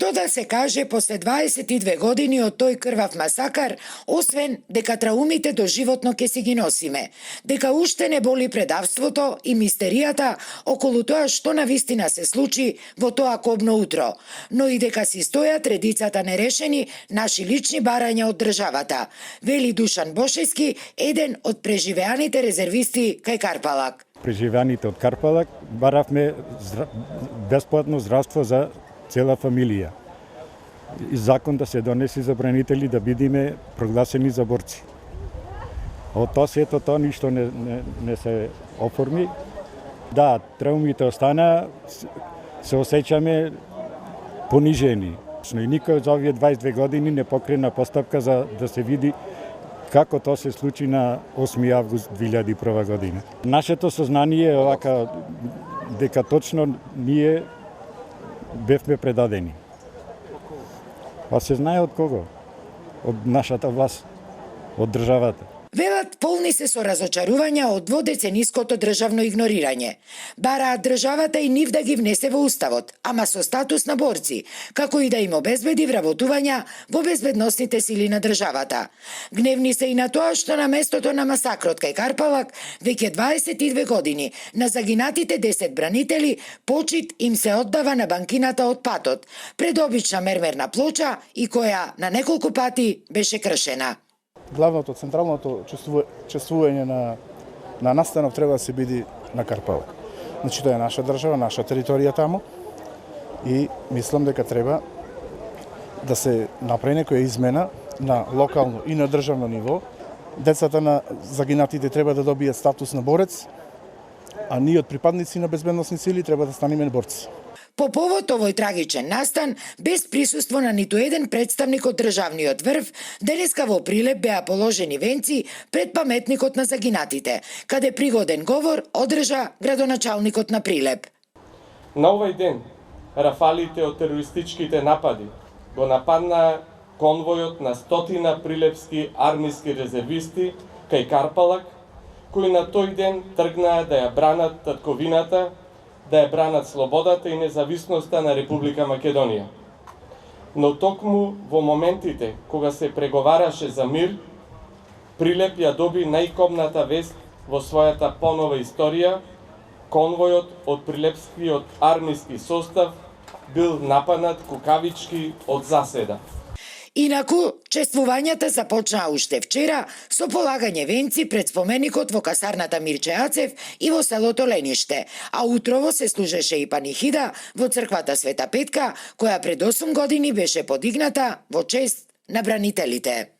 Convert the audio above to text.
Што да се каже после 22 години од тој крвав масакар, освен дека траумите до животно ќе си ги носиме, дека уште не боли предавството и мистеријата околу тоа што навистина се случи во тоа кобно утро, но и дека си стојат редицата нерешени наши лични барања од државата, вели Душан Бошески, еден од преживеаните резервисти кај Карпалак. Преживеаните од Карпалак баравме бесплатно здравство за цела фамилија. И закон да се донеси за бранители да бидиме прогласени за борци. Од тоа сето тоа ништо не се оформи. Да, траумите остана, се осеќаме понижени. Но и никој за овие 22 години не покрена постапка за да се види како тоа се случи на 8 август 2001 година. Нашето сознание е овака дека точно ние бевме предадени. Па се знае од кого? Од нашата власт, од државата. Велат полни се со разочарувања од дводецениското државно игнорирање. Бараат државата и нив да ги внесе во уставот, ама со статус на борци, како и да им обезбеди вработувања во безбедносните сили на државата. Гневни се и на тоа што на местото на масакрот кај Карпалак, веќе 22 години, на загинатите 10 бранители, почит им се оддава на банкината од патот, пред обична мермерна плоча и која на неколку пати беше кршена. Главното, централното чествување на настанов треба да се биде на Карпалак. Значи, тоа е наша држава, наша територија таму и мислам дека треба да се направи некоја измена на локално и на државно ниво. Децата на загинатите треба да добијат статус на борец, а ние од припадници на безбедносни сили треба да станеме борци. По повод овој трагичен настан, без присуство на ниту еден представник од државниот врв, денеска во Прилеп беа положени венци пред паметникот на загинатите, каде пригоден говор одржа градоначалникот на Прилеп. На овој ден, рафалите од терористичките напади го нападнаа конвојот на стотина прилепски армиски резервисти кај Карпалак, кои на тој ден тргнаа да ја бранат татковината, да ја бранат слободата и независноста на Република Македонија. Но токму во моментите кога се преговараше за мир, Прилеп ја доби најкобната вест во својата понова историја. Конвојот од прилепскиот армиски состав бил нападнат кукавички од заседа. Инаку, чествувањата започнаа уште вчера со полагање венци пред споменикот во касарната Мирче Ацев и во селото Лениште, а утрово се служеше и панихида во црквата Света Петка, која пред 8 години беше подигната во чест на бранителите.